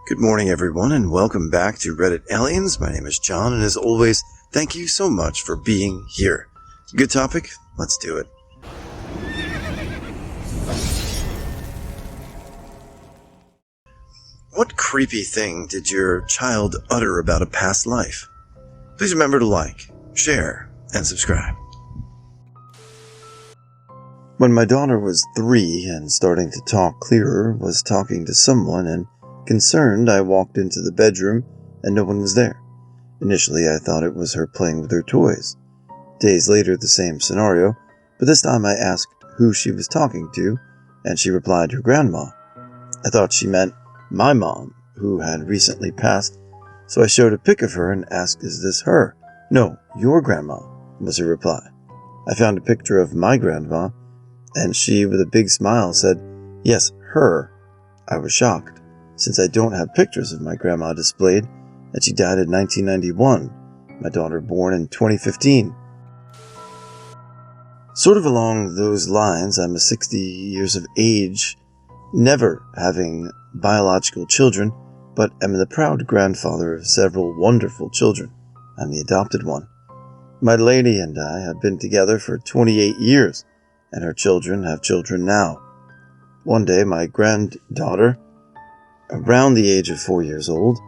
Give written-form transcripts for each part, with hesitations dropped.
Good morning, everyone, and welcome back to Reddit Aliens. My name is John, and as always, thank you so much for being here. Good topic? Let's do it. What creepy thing did your child utter about a past life? Please remember to like, share, and subscribe. When my daughter was 3 and starting to talk clearer, was talking to someone, and concerned, I walked into the bedroom and no one was there. Initially, I thought it was her playing with her toys. Days later, the same scenario, but this time I asked who she was talking to, and she replied her grandma. I thought she meant my mom, who had recently passed, so I showed a pic of her and asked, "Is this her?" "No, your grandma," was her reply. I found a picture of my grandma, and she, with a big smile, said, "Yes, her." I was shocked, since I don't have pictures of my grandma displayed, and she died in 1991, my daughter born in 2015. Sort of along those lines, I'm 60 years of age, never having biological children, but am the proud grandfather of several wonderful children. I'm the adopted one. My lady and I have been together for 28 years, and her children have children now. One day, my granddaughter, around the age of 4 years old,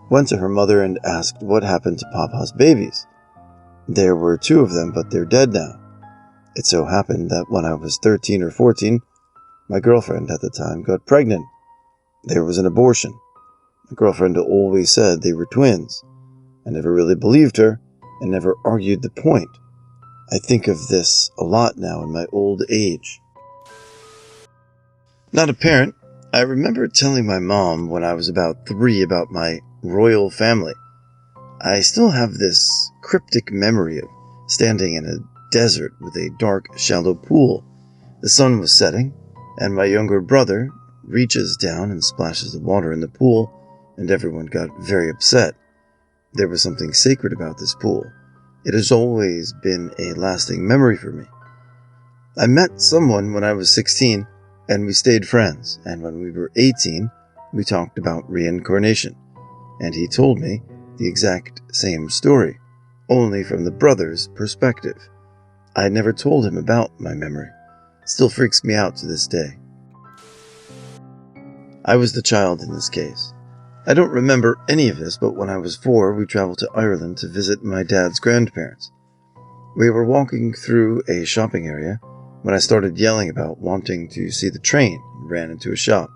went to her mother and asked what happened to Papa's babies. There were 2 of them, but they're dead now. It so happened that when I was 13 or 14, my girlfriend at the time got pregnant. There was an abortion. My girlfriend always said they were twins. I never really believed her and never argued the point. I think of this a lot now in my old age. Not a parent, I remember telling my mom when I was about 3 about my royal family. I still have this cryptic memory of standing in a desert with a dark, shallow pool. The sun was setting, and my younger brother reaches down and splashes the water in the pool, and everyone got very upset. There was something sacred about this pool. It has always been a lasting memory for me. I met someone when I was 16, and we stayed friends, and when we were 18, we talked about reincarnation, and he told me the exact same story, only from the brother's perspective. I had never told him about my memory. It still freaks me out to this day. I was the child in this case. I don't remember any of this, but when I was 4, we traveled to Ireland to visit my dad's grandparents. We were walking through a shopping area when I started yelling about wanting to see the train and ran into a shop.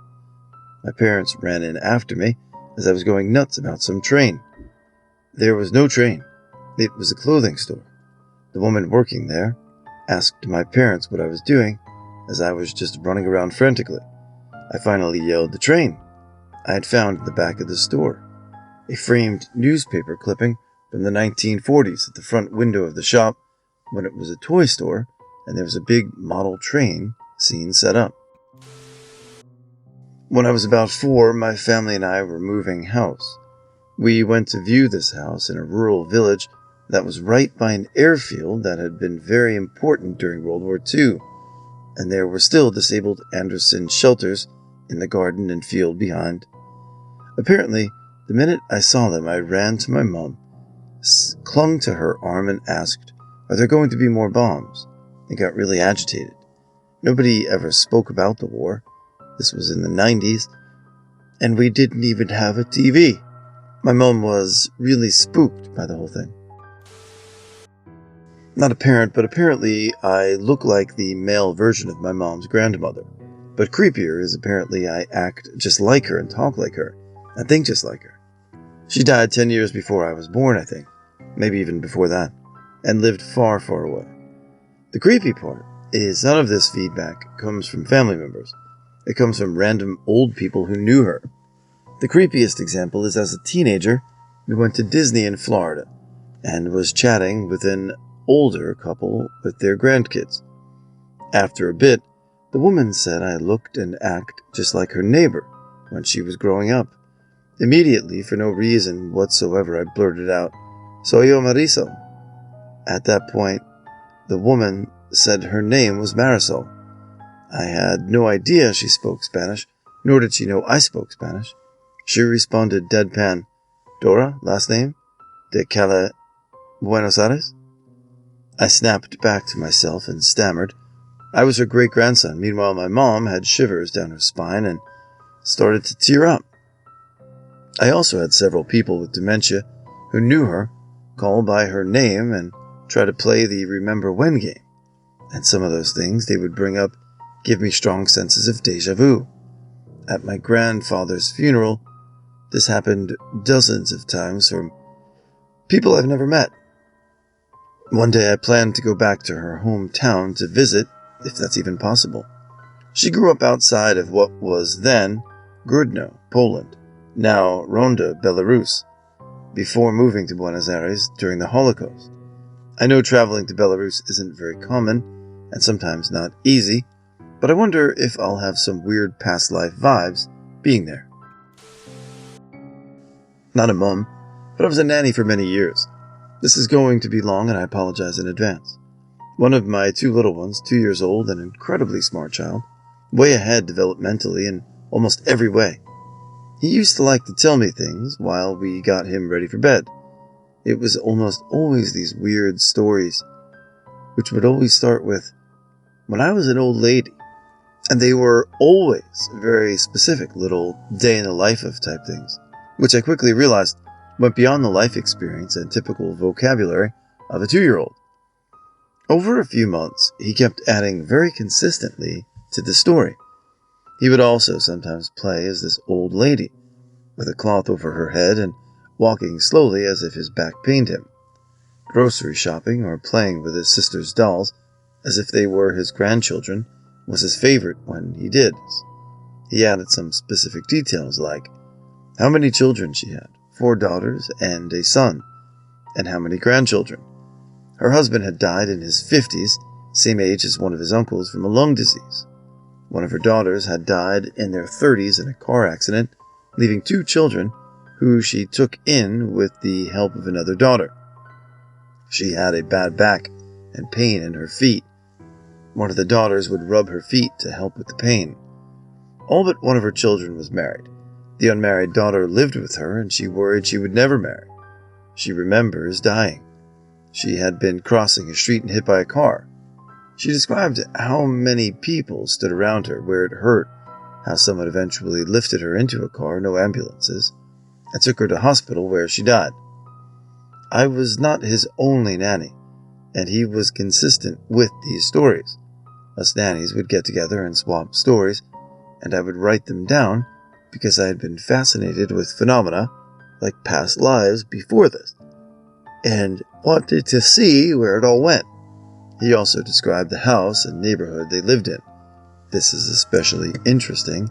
My parents ran in after me as I was going nuts about some train. There was no train. It was a clothing store. The woman working there asked my parents what I was doing, as I was just running around frantically. I finally yelled, "The train!" I had found in the back of the store a framed newspaper clipping from the 1940s at the front window of the shop when it was a toy store, and there was a big model train scene set up. When I was about 4, my family and I were moving house. We went to view this house in a rural village that was right by an airfield that had been very important during World War II, and there were still disabled Anderson shelters in the garden and field behind. Apparently, the minute I saw them, I ran to my mom, clung to her arm and asked, "Are there going to be more bombs?" I got really agitated. Nobody ever spoke about the war. This was in the 90s, and we didn't even have a TV. My mom was really spooked by the whole thing. Not a parent, but apparently I look like the male version of my mom's grandmother. But creepier is apparently I act just like her and talk like her, and think just like her. She died 10 years before I was born, I think. Maybe even before that. And lived far, far away. The creepy part is none of this feedback comes from family members. It comes from random old people who knew her. The creepiest example is as a teenager, we went to Disney in Florida and was chatting with an older couple with their grandkids. After a bit, the woman said I looked and acted just like her neighbor when she was growing up. Immediately, for no reason whatsoever, I blurted out, "Soy yo Marisol." At that point, the woman said her name was Marisol. I had no idea she spoke Spanish, nor did she know I spoke Spanish. She responded deadpan, Dora, last name? De Cala Buenos Aires? I snapped back to myself and stammered. I was her great-grandson. Meanwhile, my mom had shivers down her spine and started to tear up. I also had several people with dementia who knew her call by her name and try to play the remember when game. And some of those things they would bring up give me strong senses of déjà vu. At my grandfather's funeral, this happened dozens of times from people I've never met. One day I planned to go back to her hometown to visit, if that's even possible. She grew up outside of what was then Grodno, Poland, now Ronda, Belarus, before moving to Buenos Aires during the Holocaust. I know traveling to Belarus isn't very common, and sometimes not easy, but I wonder if I'll have some weird past life vibes being there. Not a mum, but I was a nanny for many years. This is going to be long and I apologize in advance. One of my two little ones, 2 years old, an incredibly smart child, way ahead developmentally in almost every way. He used to like to tell me things while we got him ready for bed. It was almost always these weird stories, which would always start with, when I was an old lady. And they were always very specific little day in the life of type things, which I quickly realized went beyond the life experience and typical vocabulary of a 2-year-old. Over a few months, he kept adding very consistently to the story. He would also sometimes play as this old lady, with a cloth over her head and walking slowly as if his back pained him, grocery shopping or playing with his sister's dolls as if they were his grandchildren was his favorite when he did. He added some specific details like how many children she had, 4 daughters and a son, and how many grandchildren. Her husband had died in his 50s, same age as one of his uncles, from a lung disease. One of her daughters had died in their 30s in a car accident, leaving 2 children who she took in with the help of another daughter. She had a bad back and pain in her feet. One of the daughters would rub her feet to help with the pain. All but one of her children was married. The unmarried daughter lived with her, and she worried she would never marry. She remembers dying. She had been crossing a street and hit by a car. She described how many people stood around her, where it hurt, how someone eventually lifted her into a car, no ambulances, and took her to hospital where she died. I was not his only nanny, and he was consistent with these stories. Us nannies would get together and swap stories, and I would write them down because I had been fascinated with phenomena like past lives before this, and wanted to see where it all went. He also described the house and neighborhood they lived in. This is especially interesting,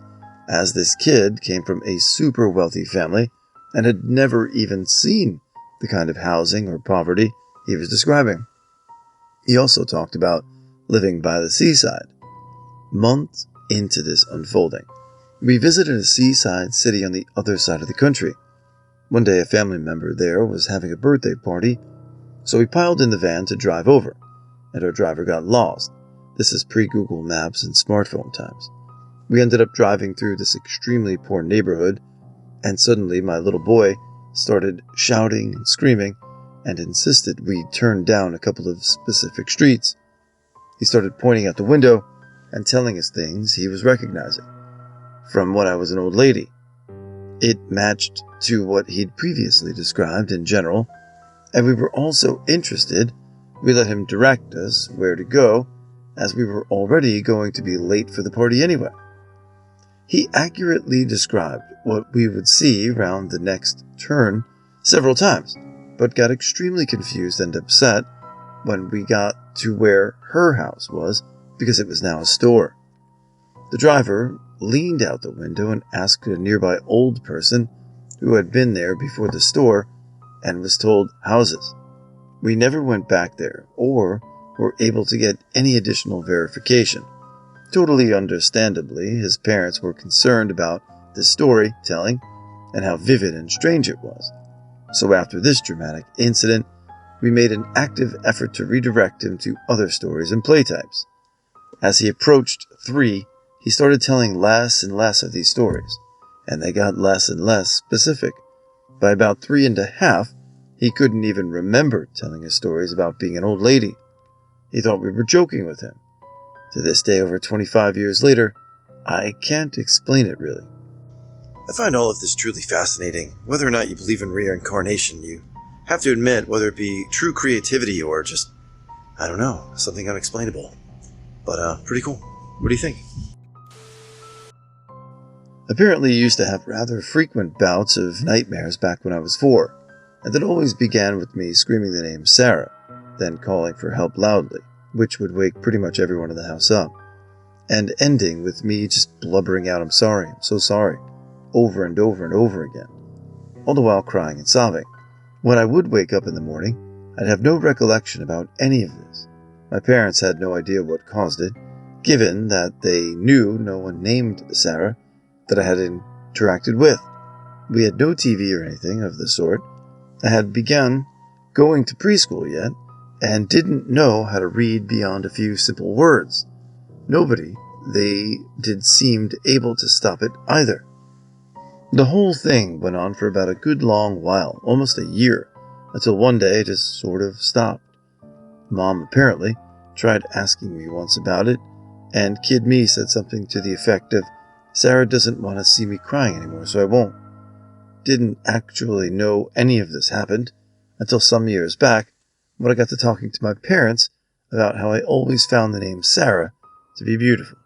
as this kid came from a super wealthy family and had never even seen the kind of housing or poverty he was describing. He also talked about living by the seaside. Months into this unfolding, we visited a seaside city on the other side of the country. One day a family member there was having a birthday party, so we piled in the van to drive over, and our driver got lost. This is pre-Google Maps and smartphone times. We ended up driving through this extremely poor neighborhood, and suddenly my little boy started shouting and screaming and insisted we turn down a couple of specific streets. He started pointing out the window and telling us things he was recognizing from when I was an old lady. It matched to what he'd previously described in general, and we were also interested. We let him direct us where to go, as we were already going to be late for the party anyway. He accurately described what we would see round the next turn several times, but got extremely confused and upset when we got to where her house was, because it was now a store. The driver leaned out the window and asked a nearby old person who had been there before the store and was told houses. We never went back there or were able to get any additional verification. Totally understandably, his parents were concerned about the storytelling and how vivid and strange it was. So after this dramatic incident, we made an active effort to redirect him to other stories and playtypes. As he approached 3, he started telling less and less of these stories, and they got less and less specific. By about 3.5, he couldn't even remember telling us stories about being an old lady. He thought we were joking with him. To this day, over 25 years later, I can't explain it really. I find all of this truly fascinating. Whether or not you believe in reincarnation, you have to admit whether it be true creativity or just, I don't know, something unexplainable. But, pretty cool. What do you think? Apparently, you used to have rather frequent bouts of nightmares back when I was 4, and it always began with me screaming the name Sarah, then calling for help loudly, which would wake pretty much everyone in the house up, and ending with me just blubbering out, I'm so sorry, over and over and over again, all the while crying and sobbing. When I would wake up in the morning, I'd have no recollection about any of this. My parents had no idea what caused it, given that they knew no one named Sarah that I had interacted with. We had no TV or anything of the sort. I had begun going to preschool yet, and didn't know how to read beyond a few simple words. Nobody, they did seemed able to stop it either. The whole thing went on for about a good long while, almost a year, until one day it just sort of stopped. Mom apparently tried asking me once about it, and Kid Me said something to the effect of, Sarah doesn't want to see me crying anymore, so I won't. Didn't actually know any of this happened until some years back when I got to talking to my parents about how I always found the name Sarah to be beautiful.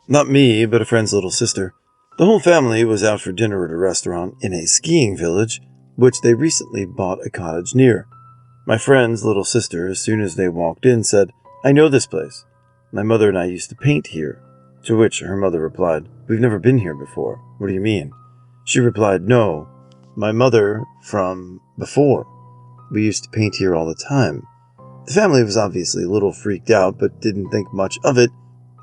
Not me, but a friend's little sister. The whole family was out for dinner at a restaurant in a skiing village, which they recently bought a cottage near. My friend's little sister, as soon as they walked in, said, I know this place. My mother and I used to paint here. To which her mother replied, We've never been here before. What do you mean? She replied, No, my mother from before. We used to paint here all the time. The family was obviously a little freaked out, but didn't think much of it,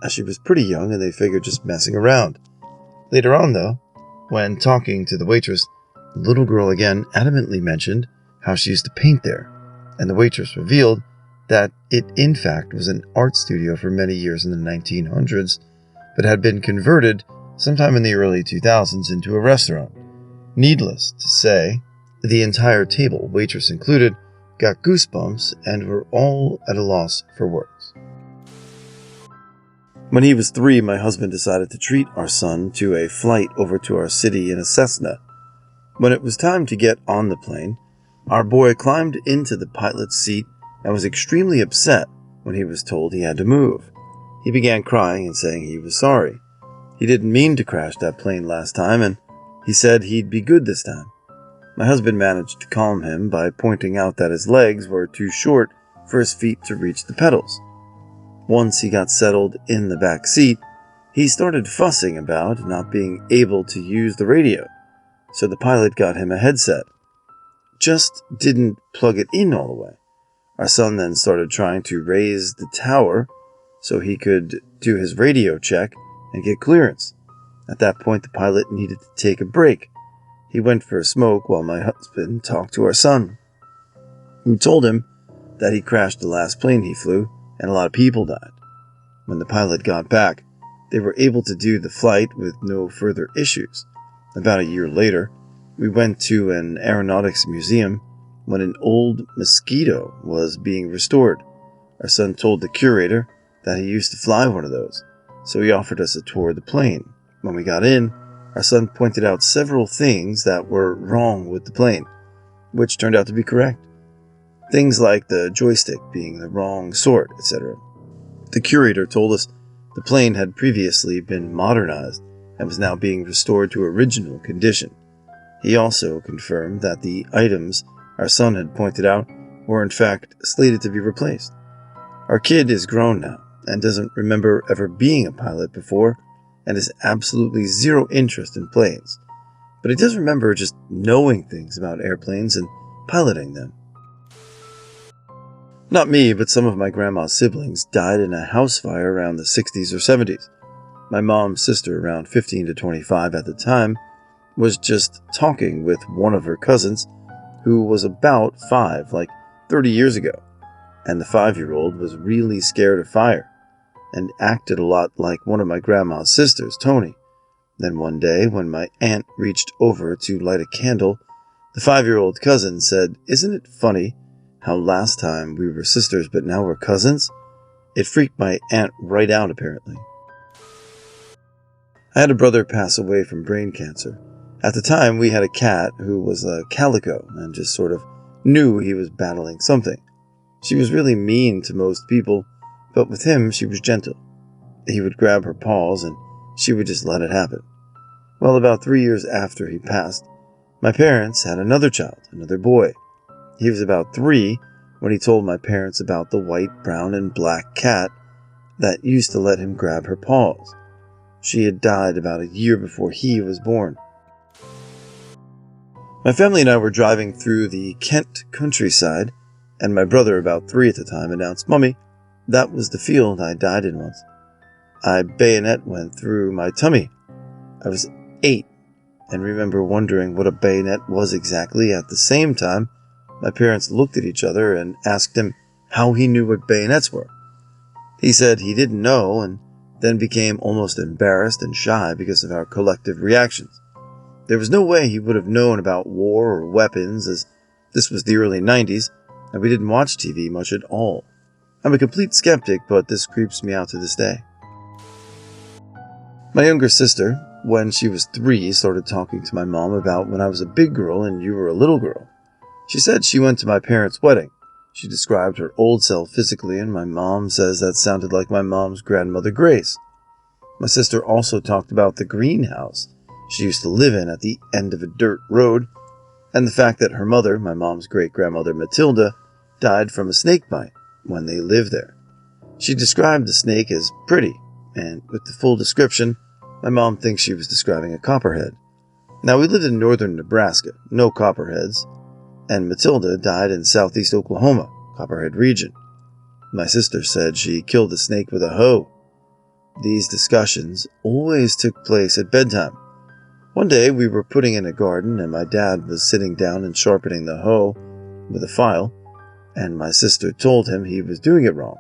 as she was pretty young and they figured just messing around. Later on, though, when talking to the waitress, the little girl again adamantly mentioned how she used to paint there, and the waitress revealed that it in fact was an art studio for many years in the 1900s, but had been converted sometime in the early 2000s into a restaurant. Needless to say, the entire table, waitress included, got goosebumps and were all at a loss for words. When he was 3, my husband decided to treat our son to a flight over to our city in a Cessna. When it was time to get on the plane, our boy climbed into the pilot's seat and was extremely upset when he was told he had to move. He began crying and saying he was sorry. He didn't mean to crash that plane last time, and he said he'd be good this time. My husband managed to calm him by pointing out that his legs were too short for his feet to reach the pedals. Once he got settled in the back seat, he started fussing about not being able to use the radio, so the pilot got him a headset. Just didn't plug it in all the way. Our son then started trying to raise the tower so he could do his radio check and get clearance. At that point, the pilot needed to take a break. He went for a smoke while my husband talked to our son, who told him that he crashed the last plane he flew and a lot of people died. When the pilot got back, they were able to do the flight with no further issues. About a year later, we went to an aeronautics museum when an old Mosquito was being restored. Our son told the curator that he used to fly one of those, so he offered us a tour of the plane. When we got in, our son pointed out several things that were wrong with the plane, which turned out to be correct. Things like the joystick being the wrong sort, etc. The curator told us the plane had previously been modernized and was now being restored to original condition. He also confirmed that the items our son had pointed out were in fact slated to be replaced. Our kid is grown now and doesn't remember ever being a pilot before and has absolutely zero interest in planes. But he does remember just knowing things about airplanes and piloting them. Not me, but some of my grandma's siblings died in a house fire around the 60s or 70s. My mom's sister, around 15 to 25 at the time, was just talking with one of her cousins who was about 5, like 30 years ago, and the 5-year-old was really scared of fire and acted a lot like one of my grandma's sisters, Tony. Then one day, when my aunt reached over to light a candle, the 5-year-old cousin said, "Isn't it funny how last time we were sisters but now we're cousins?" It freaked my aunt right out, apparently. I had a brother pass away from brain cancer. At the time, we had a cat who was a calico and just sort of knew he was battling something. She was really mean to most people, but with him she was gentle. He would grab her paws and she would just let it happen. Well, about 3 years after he passed, my parents had another child, another boy. He was about 3 when he told my parents about the white, brown, and black cat that used to let him grab her paws. She had died about a year before he was born. My family and I were driving through the Kent countryside, and my brother, about 3 at the time, announced, "Mummy, that was the field I died in once." A bayonet went through my tummy. I was 8 and remember wondering what a bayonet was exactly. At the same time, my parents looked at each other and asked him how he knew what bayonets were. He said he didn't know and then became almost embarrassed and shy because of our collective reactions. There was no way he would have known about war or weapons, as this was the early 90s and we didn't watch TV much at all. I'm a complete skeptic, but this creeps me out to this day. My younger sister, when she was 3, started talking to my mom about when I was a big girl and you were a little girl. She said she went to my parents' wedding. She described her old self physically, and my mom says that sounded like my mom's grandmother Grace. My sister also talked about the greenhouse she used to live in at the end of a dirt road, and the fact that her mother, my mom's great-grandmother Matilda, died from a snake bite when they lived there. She described the snake as pretty, and with the full description, my mom thinks she was describing a copperhead. Now, we lived in northern Nebraska, no copperheads, and Matilda died in southeast Oklahoma, Copperhead region. My sister said she killed the snake with a hoe. These discussions always took place at bedtime. One day we were putting in a garden and my dad was sitting down and sharpening the hoe with a file, and my sister told him he was doing it wrong.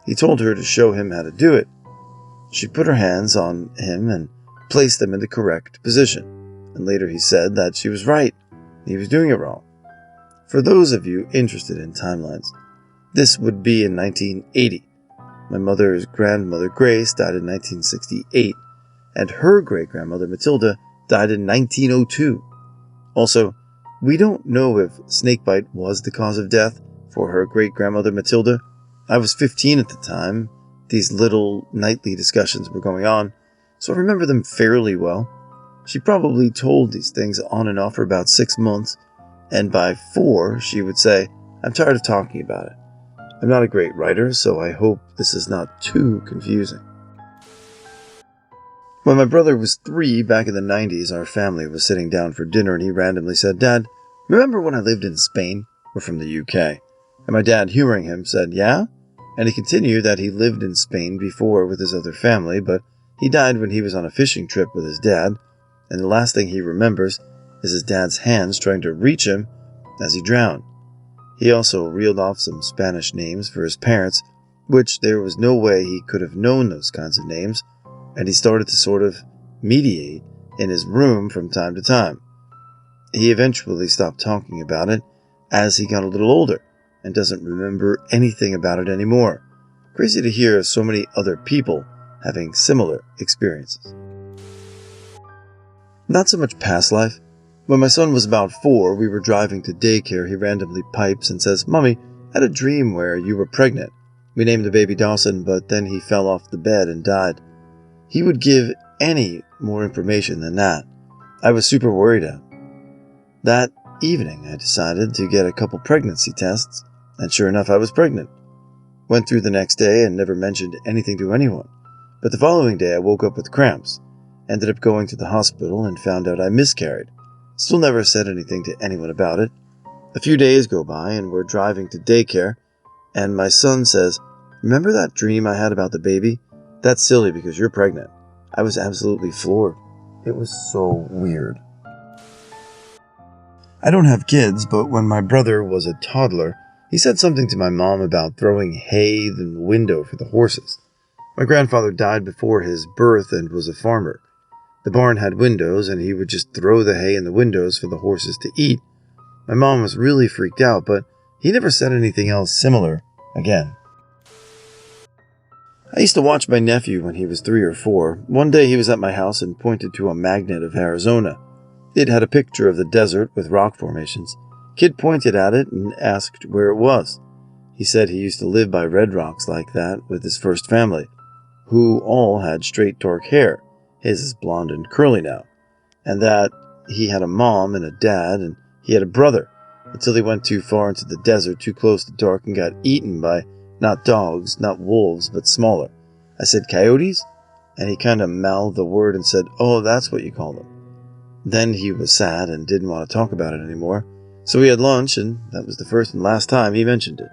He told her to show him how to do it. She put her hands on him and placed them in the correct position, and later he said that she was right. He was doing it wrong. For those of you interested in timelines, this would be in 1980. My mother's grandmother Grace died in 1968, and her great-grandmother Matilda died in 1902. Also, we don't know if snakebite was the cause of death for her great-grandmother Matilda. I was 15 at the time. These little nightly discussions were going on, so I remember them fairly well. She probably told these things on and off for about 6 months, and by 4 she would say, "I'm tired of talking about it." I'm not a great writer, so I hope this is not too confusing. When my brother was 3 back in the 90s, our family was sitting down for dinner and he randomly said, "Dad, remember when I lived in Spain? We're from the UK. And my dad, humoring him, said, "Yeah?" And he continued that he lived in Spain before with his other family, but he died when he was on a fishing trip with his dad, and the last thing he remembers is his dad's hands trying to reach him as he drowned. He also reeled off some Spanish names for his parents, which there was no way he could have known those kinds of names, and he started to sort of mediate in his room from time to time. He eventually stopped talking about it as he got a little older and doesn't remember anything about it anymore. Crazy to hear so many other people having similar experiences. Not so much past life. When my son was about 4, we were driving to daycare. He randomly pipes and says, "Mommy, I had a dream where you were pregnant. We named the baby Dawson, but then he fell off the bed and died." He would give any more information than that. I was super worried out. That evening, I decided to get a couple pregnancy tests, and sure enough, I was pregnant. Went through the next day and never mentioned anything to anyone. But the following day, I woke up with cramps. Ended up going to the hospital and found out I miscarried. Still never said anything to anyone about it. A few days go by and we're driving to daycare, and my son says, "Remember that dream I had about the baby? That's silly because you're pregnant." I was absolutely floored. It was so weird. I don't have kids, but when my brother was a toddler, he said something to my mom about throwing hay in the window for the horses. My grandfather died before his birth and was a farmer. The barn had windows, and he would just throw the hay in the windows for the horses to eat. My mom was really freaked out, but he never said anything else similar again. I used to watch my nephew when he was 3 or 4. One day he was at my house and pointed to a magnet of Arizona. It had a picture of the desert with rock formations. Kid pointed at it and asked where it was. He said he used to live by red rocks like that with his first family, who all had straight dark hair. His is blonde and curly now. And that he had a mom and a dad, and he had a brother, until he went too far into the desert, too close to dark, and got eaten by not dogs, not wolves, but smaller. I said, coyotes? And he kind of mouthed the word and said, oh, that's what you call them. Then he was sad and didn't want to talk about it anymore. So we had lunch, and that was the first and last time he mentioned it.